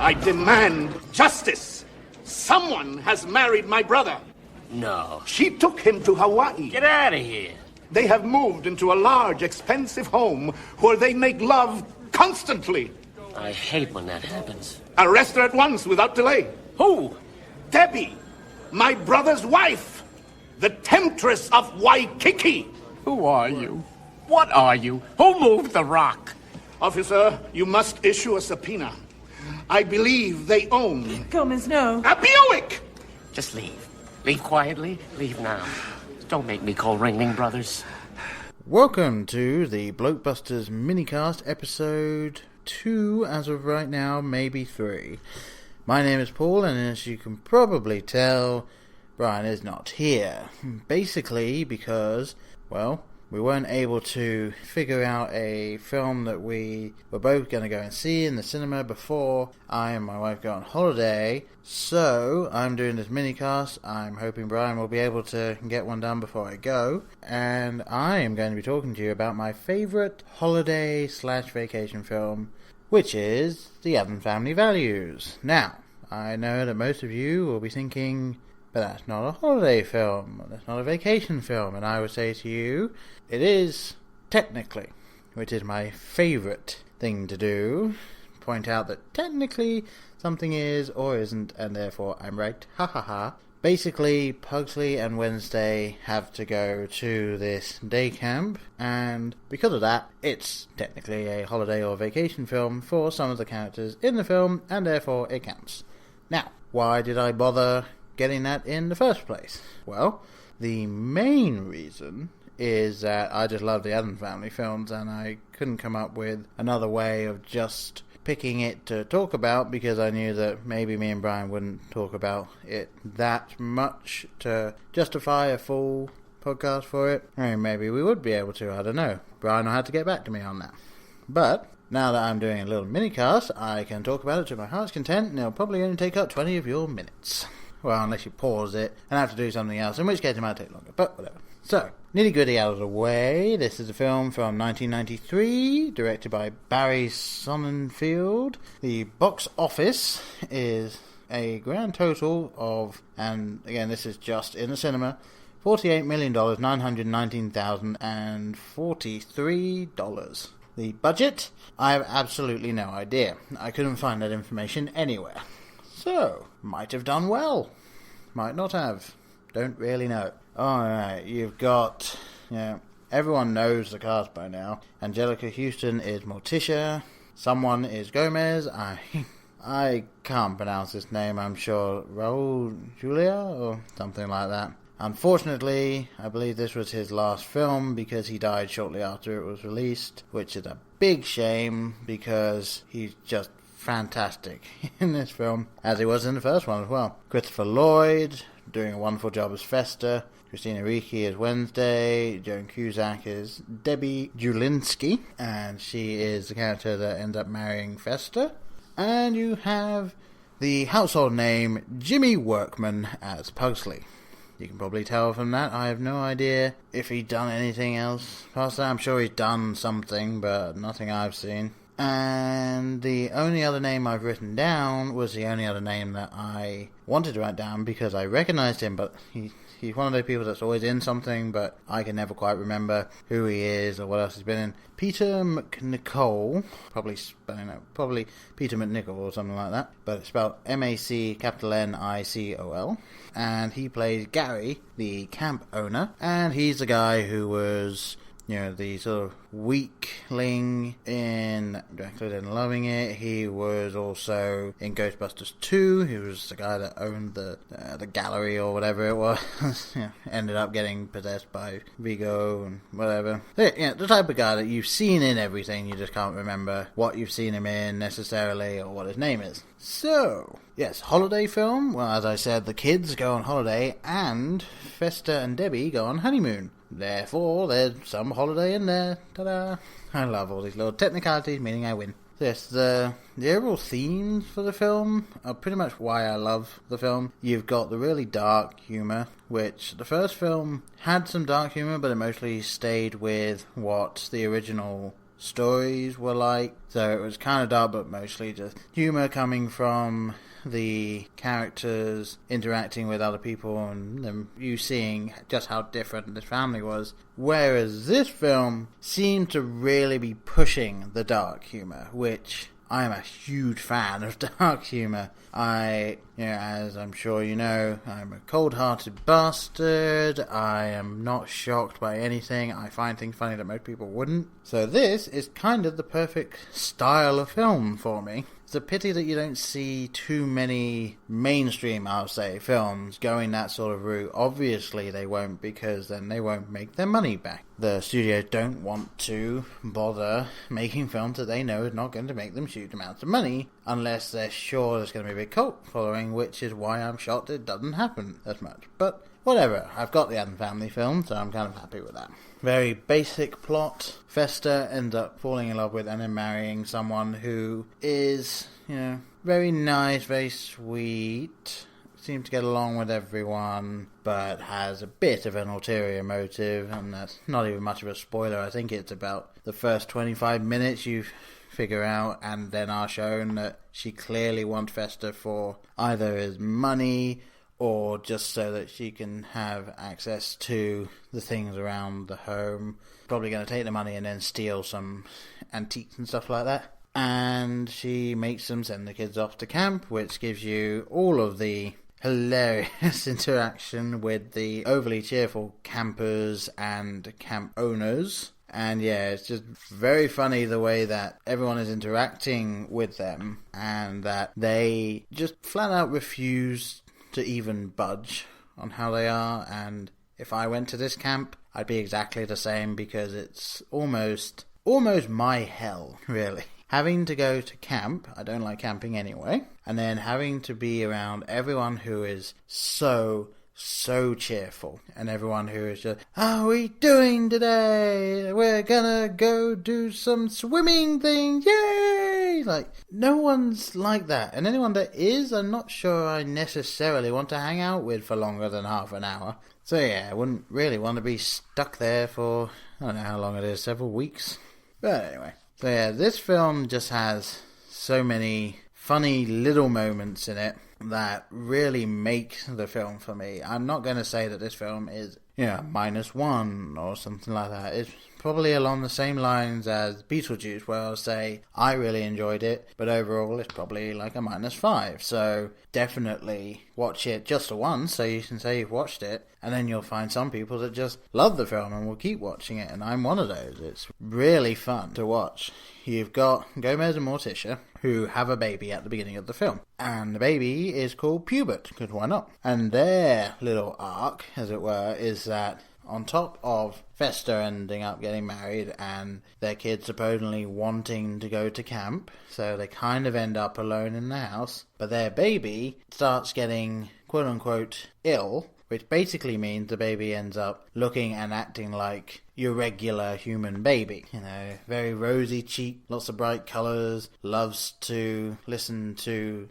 I demand justice. Someone has married my brother. No. She took him to Hawaii. Get out of here. They have moved into a large, expensive home where they make love constantly. I hate when that happens. Arrest her at once without delay. Who? Debbie, my brother's wife, the temptress of Waikiki. Who are you? What are you? Who moved the rock? Officer, you must issue a subpoena. I believe they own... Gomez, no. A Buick! Just leave. Leave quietly. Leave now. Don't make me call Ringling Brothers. Welcome to the Blokebusters Minicast episode 2, as of right now, maybe 3. My name is Paul, and as you can probably tell, Brian is not here. Basically because, well, we weren't able to figure out a film that we were both going to go and see in the cinema before I and my wife go on holiday. So, I'm doing this minicast. I'm hoping Brian will be able to get one done before I go. And I am going to be talking to you about my favourite holiday/vacation film, which is The Addams Family Values. Now, I know that most of you will be thinking, but that's not a holiday film, that's not a vacation film, and I would say to you, it is, technically, which is my favourite thing to do, point out that technically something is or isn't, and therefore I'm right, ha ha ha. Basically, Pugsley and Wednesday have to go to this day camp, and because of that, it's technically a holiday or vacation film for some of the characters in the film, and therefore it counts. Now, why did I bother getting that in the first place? Well, the main reason is that I just love the Addams Family films, and I couldn't come up with another way of just picking it to talk about, because I knew that maybe me and Brian wouldn't talk about it that much to justify a full podcast for it. I mean, maybe we would be able to, I don't know. Brian will have to get back to me on that. But now that I'm doing a little minicast, I can talk about it to my heart's content, and it'll probably only take up 20 of your minutes. Well, unless you pause it and have to do something else, in which case it might take longer, but whatever. So, nitty-gritty out of the way, this is a film from 1993, directed by Barry Sonnenfeld. The box office is a grand total of, and again this is just in the cinema, $48,919,043. The budget? I have absolutely no idea. I couldn't find that information anywhere. So, might have done well. Might not have. Don't really know. Alright, you've got, everyone knows the cast by now. Angelica Houston is Morticia. Someone is Gomez. I can't pronounce this name, I'm sure. Raul Julia or something like that. Unfortunately, I believe this was his last film because he died shortly after it was released, which is a big shame because he's just fantastic in this film, as he was in the first one as well. Christopher Lloyd doing a wonderful job as Fester. Christina Ricci as Wednesday. Joan Cusack is Debbie Julinski, and she is the character that ends up marrying Fester. And you have the household name Jimmy Workman as Pugsley. You can probably tell from that. I have no idea if he'd done anything else past that. I'm sure he's done something, but nothing I've seen. And the only other name I've written down was the only other name that I wanted to write down because I recognised him, but he's one of those people that's always in something, but I can never quite remember who he is or what else he's been in. Peter McNicol, probably Peter McNicol or something like that, but it's spelled MacNicol, and he plays Gary, the camp owner, and he's the guy who was, the sort of weakling in Dracula and Loving It. He was also in Ghostbusters 2. He was the guy that owned the gallery or whatever it was. Ended up getting possessed by Vigo and whatever. The type of guy that you've seen in everything, you just can't remember what you've seen him in necessarily or what his name is. So, yes, holiday film. Well, as I said, the kids go on holiday and Fester and Debbie go on honeymoon. Therefore, there's some holiday in there. Ta-da! I love all these little technicalities, meaning I win. Yes, the overall themes for the film are pretty much why I love the film. You've got the really dark humour, which the first film had some dark humour, but it mostly stayed with what the original stories were like. So it was kind of dark, but mostly just humor coming from the characters interacting with other people and then you seeing just how different this family was. Whereas this film seemed to really be pushing the dark humor, which I am a huge fan of dark humor. As I'm sure you know, I'm a cold-hearted bastard. I am not shocked by anything. I find things funny that most people wouldn't. So this is kind of the perfect style of film for me. It's a pity that you don't see too many mainstream, I'll say, films going that sort of route. Obviously they won't, because then they won't make their money back. The studios don't want to bother making films that they know is not going to make them huge amounts of money unless they're sure there's going to be a big cult following, which is why I'm shocked it doesn't happen as much. But whatever, I've got the Adam Family film, so I'm kind of happy with that. Very basic plot. Fester ends up falling in love with and then marrying someone who is, very nice, very sweet, seems to get along with everyone, but has a bit of an ulterior motive, and that's not even much of a spoiler. I think it's about the first 25 minutes you figure out, and then are shown that she clearly wants Fester for either his money or just so that she can have access to the things around the home. Probably going to take the money and then steal some antiques and stuff like that. And she makes them send the kids off to camp, which gives you all of the hilarious interaction with the overly cheerful campers and camp owners. And yeah, it's just very funny the way that everyone is interacting with them and that they just flat out refuse to even budge on how they are. And if I went to this camp, I'd be exactly the same, because it's almost my hell, really. Having to go to camp, I don't like camping anyway, and then having to be around everyone who is so cheerful, and everyone who is just, how are we doing today? We're gonna go do some swimming thing, yay! Like, no one's like that, and anyone that is, I'm not sure I necessarily want to hang out with for longer than half an hour. So yeah, I wouldn't really want to be stuck there for, I don't know how long it is, several weeks. But anyway, so yeah, this film just has so many funny little moments in it that really make the film for me. I'm not going to say that this film is, -1 or something like that. It's probably along the same lines as Beetlejuice, where I'll say I really enjoyed it, but overall it's probably like a -5. So definitely watch it just the once, so you can say you've watched it, and then you'll find some people that just love the film and will keep watching it, and I'm one of those. It's really fun to watch. You've got Gomez and Morticia, who have a baby at the beginning of the film, and the baby is called Pubert, because why not? And their little arc, as it were, is that on top of Fester ending up getting married and their kids supposedly wanting to go to camp, so they kind of end up alone in the house, but their baby starts getting quote-unquote ill, which basically means the baby ends up looking and acting like your regular human baby. Very rosy cheek, lots of bright colours, loves to listen to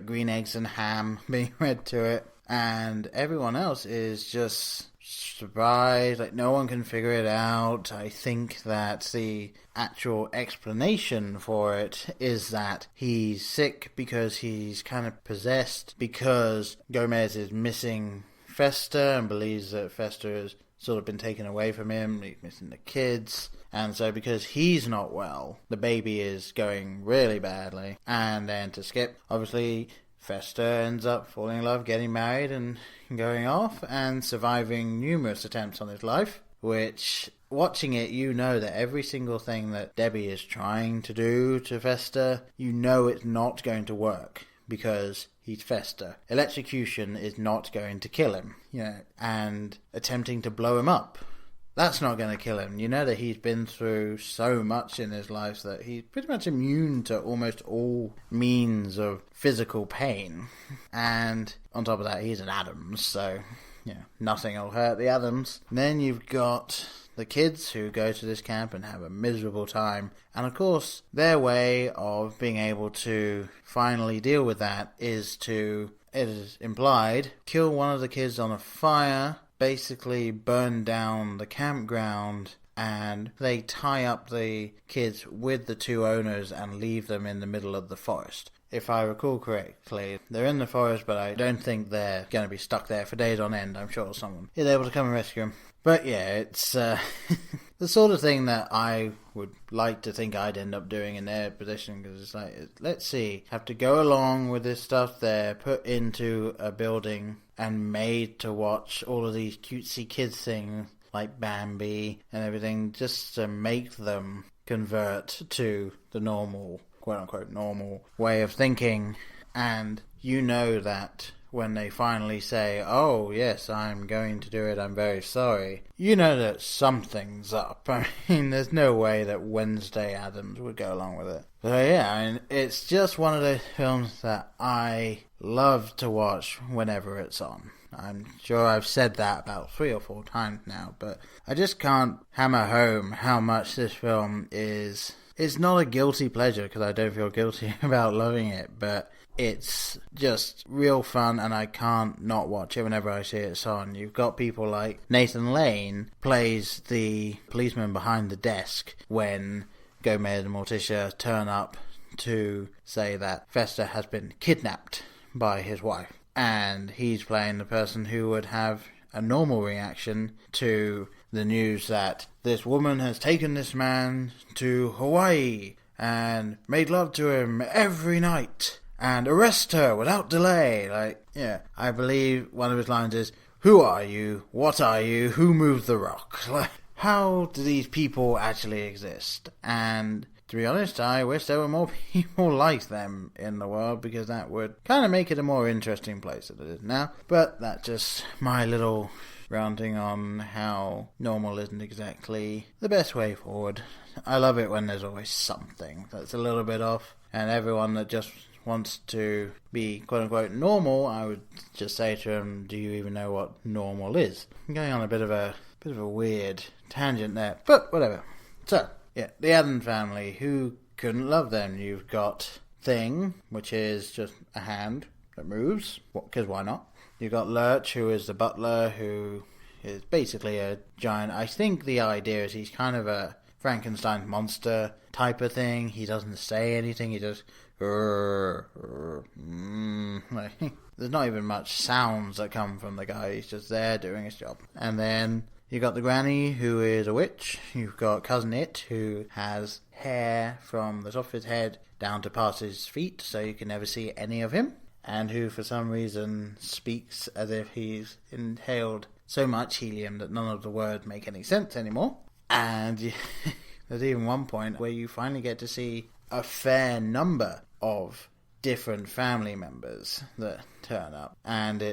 green eggs and ham being read to it, and everyone else is just surprised, like no one can figure it out. I think that the actual explanation for it is that he's sick because he's kind of possessed, because Gomez is missing Fester and believes that Fester has sort of been taken away from him. He's missing the kids, and so because he's not well, the baby is going really badly. And then to skip, obviously Fester ends up falling in love, getting married, and going off, and surviving numerous attempts on his life, which, watching it, you know that every single thing that Debbie is trying to do to Fester, you know it's not going to work, because he's Fester. Electrocution is not going to kill him, and attempting to blow him up, that's not going to kill him. You know that he's been through so much in his life that he's pretty much immune to almost all means of physical pain. And on top of that, he's an Addams, so nothing will hurt the Addams. Then you've got the kids who go to this camp and have a miserable time. And of course, their way of being able to finally deal with that is to, it is implied, kill one of the kids on a fire, basically burn down the campground, and they tie up the kids with the two owners and leave them in the middle of the forest. If I recall correctly, they're in the forest, but I don't think they're going to be stuck there for days on end. I'm sure someone is able to come and rescue them. But yeah, it's the sort of thing that I would like to think I'd end up doing in their position, because it's like, let's see, have to go along with this stuff they're put into a building and made to watch all of these cutesy kids things like Bambi and everything, just to make them convert to the normal, quote-unquote normal way of thinking. And you know that when they finally say, oh yes, I'm going to do it, I'm very sorry, you know that something's up. I mean, there's no way that Wednesday Addams would go along with it. So yeah, I mean, it's just one of those films that I love to watch whenever it's on. I'm sure I've said that about 3 or 4 times now, but I just can't hammer home how much this film is. It's not a guilty pleasure, because I don't feel guilty about loving it, but it's just real fun, and I can't not watch it whenever I see it's on. You've got people like Nathan Lane plays the policeman behind the desk when Gomez and Morticia turn up to say that Fester has been kidnapped by his wife. And he's playing the person who would have a normal reaction to the news that this woman has taken this man to Hawaii and made love to him every night and arrest her without delay. Like, yeah, I believe one of his lines is, who are you? What are you? Who moved the rock? Like, how do these people actually exist? And to be honest, I wish there were more people like them in the world, because that would kind of make it a more interesting place than it is now. But that's just my little ranting on how normal isn't exactly the best way forward. I love it when there's always something that's a little bit off, and everyone that just wants to be quote-unquote normal, I would just say to him, do you even know what normal is? I'm going on a bit of a weird tangent there, but whatever. So, yeah, the Addams family, who couldn't love them? You've got Thing, which is just a hand that moves, because why not? You've got Lurch, who is the butler, who is basically a giant. I think the idea is he's kind of a Frankenstein monster type of thing. He doesn't say anything, he just there's not even much sounds that come from the guy. He's just there doing his job. And then you've got the granny, who is a witch. You've got Cousin It, who has hair from the top of his head down to past his feet, so you can never see any of him, and who for some reason speaks as if he's inhaled so much helium that none of the words make any sense anymore. And there's even one point where you finally get to see a fair number of different family members that turn up, and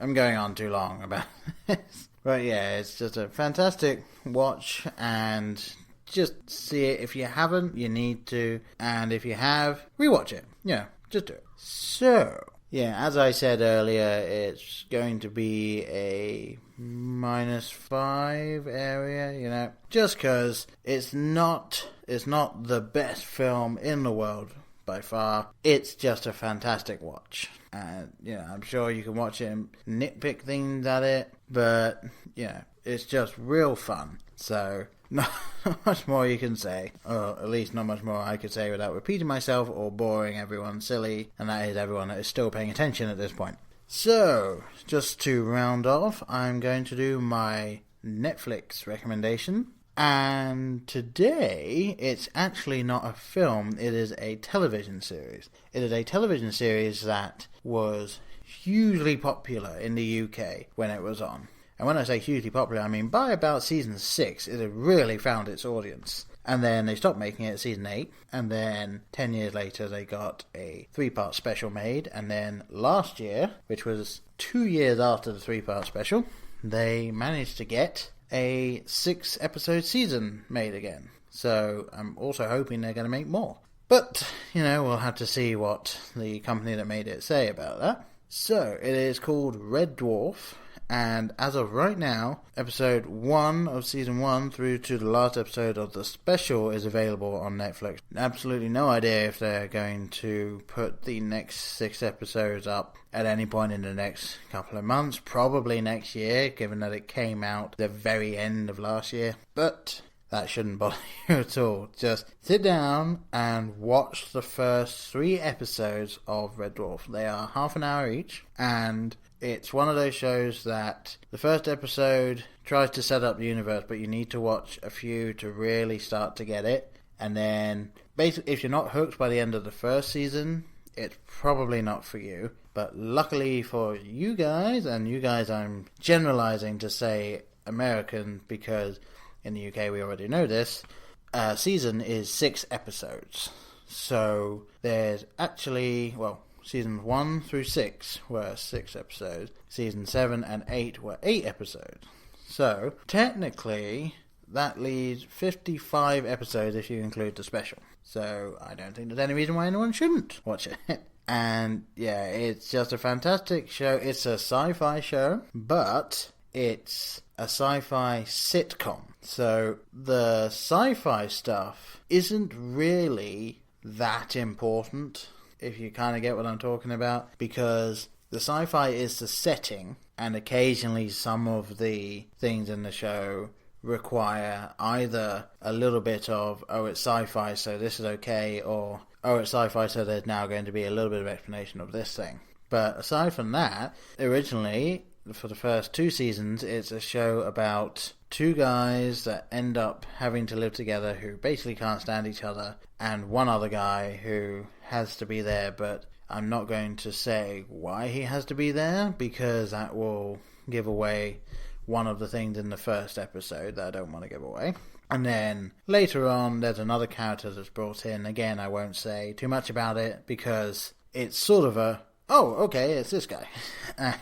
I'm going on too long about this. But yeah, it's just a fantastic watch, and just see it. If you haven't, you need to, and if you have, rewatch it. Yeah, just do it. So, yeah, as I said earlier, it's going to be a -5 area, just because it's not the best film in the world by far. It's just a fantastic watch. And, I'm sure you can watch it and nitpick things at it, but, it's just real fun. So, not much more you can say, or at least not much more I could say without repeating myself or boring everyone silly, and that is everyone that is still paying attention at this point. So, just to round off, I'm going to do my Netflix recommendation. And today, it's actually not a film, it is a television series. It is a television series that was hugely popular in the UK when it was on. And when I say hugely popular, I mean by about season 6, it had really found its audience. And then they stopped making it at season 8, and then 10 years later they got a 3-part special made, and then last year, which was 2 years after the 3-part special, they managed to get a 6-episode season made again. So I'm also hoping they're going to make more. But, we'll have to see what the company that made it say about that. So, it is called Red Dwarf, and as of right now, episode 1 of season 1 through to the last episode of the special is available on Netflix. Absolutely no idea if they're going to put the next 6 episodes up at any point in the next couple of months. Probably next year, given that it came out the very end of last year. But that shouldn't bother you at all. Just sit down and watch the first 3 episodes of Red Dwarf. They are half an hour each, and it's one of those shows that the first episode tries to set up the universe, but you need to watch a few to really start to get it. And then, basically, if you're not hooked by the end of the first season, it's probably not for you. But luckily for you guys, and you guys I'm generalizing to say American because in the UK we already know this, season is 6 episodes. So there's actually, well, seasons 1 through 6 were 6 episodes. Season 7 and 8 were 8 episodes. So technically that leaves 55 episodes if you include the special. So I don't think there's any reason why anyone shouldn't watch it. And yeah, it's just a fantastic show. It's a sci-fi show, but it's a sci-fi sitcom. So the sci-fi stuff isn't really that important, if you kind of get what I'm talking about, because the sci-fi is the setting, and occasionally some of the things in the show require either a little bit of, oh, it's sci-fi, so this is okay, or, oh, it's sci-fi, so there's now going to be a little bit of explanation of this thing. But aside from that, originally, for the first 2 seasons, it's a show about 2 guys that end up having to live together who basically can't stand each other, and one other guy who has to be there, but I'm not going to say why he has to be there, because that will give away one of the things in the first episode that I don't want to give away. And then later on, there's another character that's brought in. Again, I won't say too much about it, because it's sort of a, oh, okay, it's this guy.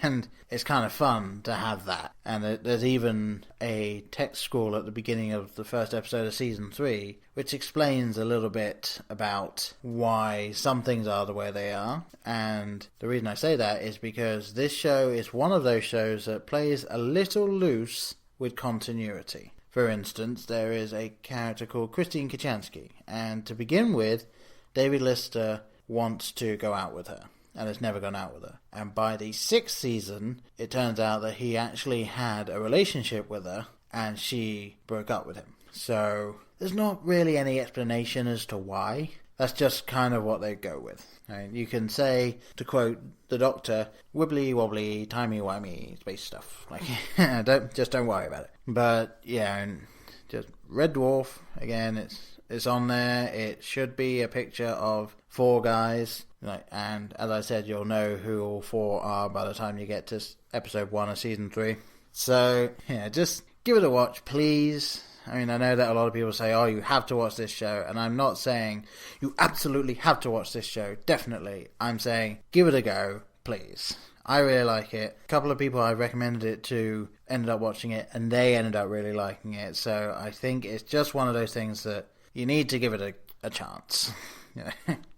And it's kind of fun to have that. And there's even a text scroll at the beginning of the first episode of season 3, which explains a little bit about why some things are the way they are. And the reason I say that is because this show is one of those shows that plays a little loose with continuity. For instance, there is a character called Christine Kachansky, and to begin with, David Lister wants to go out with her, and has never gone out with her. And by the 6th season, it turns out that he actually had a relationship with her, and she broke up with him. So there's not really any explanation as to why. That's just kind of what they go with. Right? You can say, to quote the Doctor, wibbly wobbly, timey wimey space stuff. Like, don't worry about it. But yeah, and just Red Dwarf again. It's on there. It should be a picture of 4 guys. Like, and as I said, you'll know who all 4 are by the time you get to episode 1 of season 3. So yeah, just give it a watch, please. I mean, I know that a lot of people say, oh, you have to watch this show. And I'm not saying you absolutely have to watch this show. Definitely. I'm saying give it a go, please. I really like it. A couple of people I recommended it to ended up watching it, and they ended up really liking it. So I think it's just one of those things that you need to give it a chance.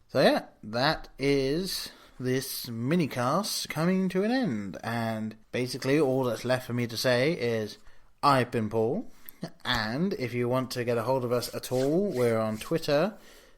So yeah, that is this minicast coming to an end. And basically all that's left for me to say is I've been Paul. And if you want to get a hold of us at all, we're on Twitter,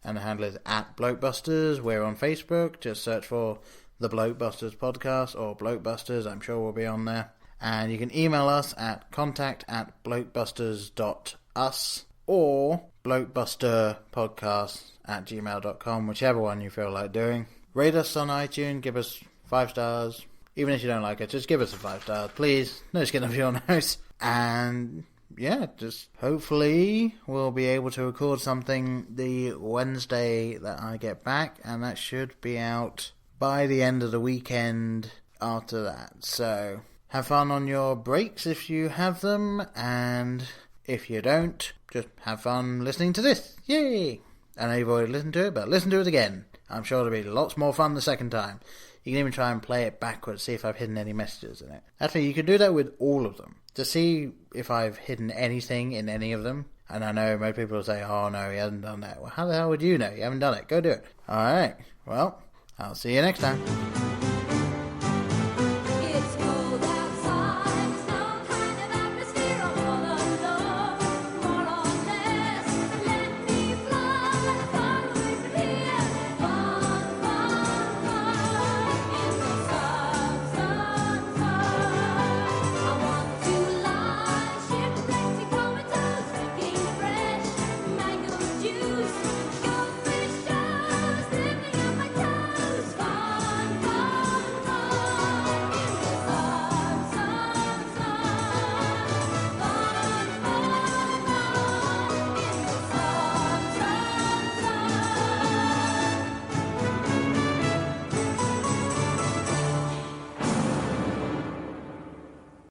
and the handle is @Blokebusters. We're on Facebook, just search for the Blokebusters podcast or Blokebusters, I'm sure we'll be on there. And you can email us at contact@blokebusters.us or blokebusterpodcast@gmail.com, whichever one you feel like doing. Rate us on iTunes, give us 5 stars. Even if you don't like it, just give us a 5 stars, please. No skin off your nose. And yeah, just hopefully we'll be able to record something the Wednesday that I get back, and that should be out by the end of the weekend after that. So have fun on your breaks if you have them, and if you don't, just have fun listening to this. Yay! I know you've already listened to it, but listen to it again. I'm sure it'll be lots more fun the second time. You can even try and play it backwards, see if I've hidden any messages in it. Actually, you can do that with all of them, to see if I've hidden anything in any of them. And I know most people will say, oh no, he hasn't done that. Well, how the hell would you know? You haven't done it. Go do it. Alright, well, I'll see you next time.